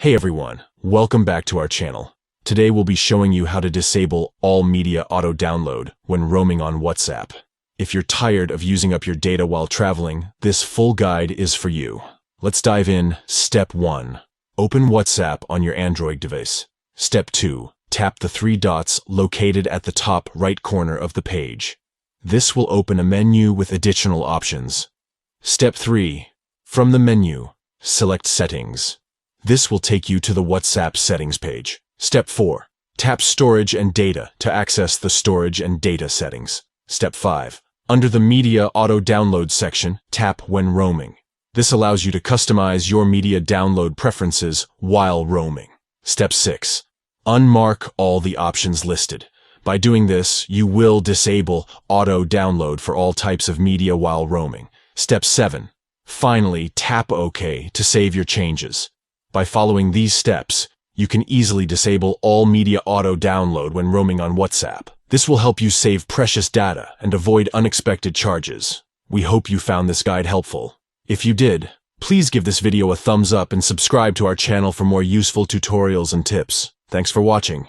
Hey everyone, welcome back to our channel. Today we'll be showing you how to disable all media auto-download when roaming on WhatsApp. If you're tired of using up your data while traveling, this full guide is for you. Let's dive in. Step 1. Open WhatsApp on your Android device. Step 2. Tap the three dots located at the top right corner of the page. This will open a menu with additional options. Step 3. From the menu, select Settings. This will take you to the WhatsApp settings page. Step 4. Tap Storage and Data to access the storage and data settings. Step 5. Under the Media Auto-Download section, tap When Roaming. This allows you to customize your media download preferences while roaming. Step 6. Unmark all the options listed. By doing this, you will disable auto-download for all types of media while roaming. Step 7. Finally, tap OK to save your changes. By following these steps, you can easily disable all media auto-download when roaming on WhatsApp. This will help you save precious data and avoid unexpected charges. We hope you found this guide helpful. If you did, please give this video a thumbs up and subscribe to our channel for more useful tutorials and tips. Thanks for watching.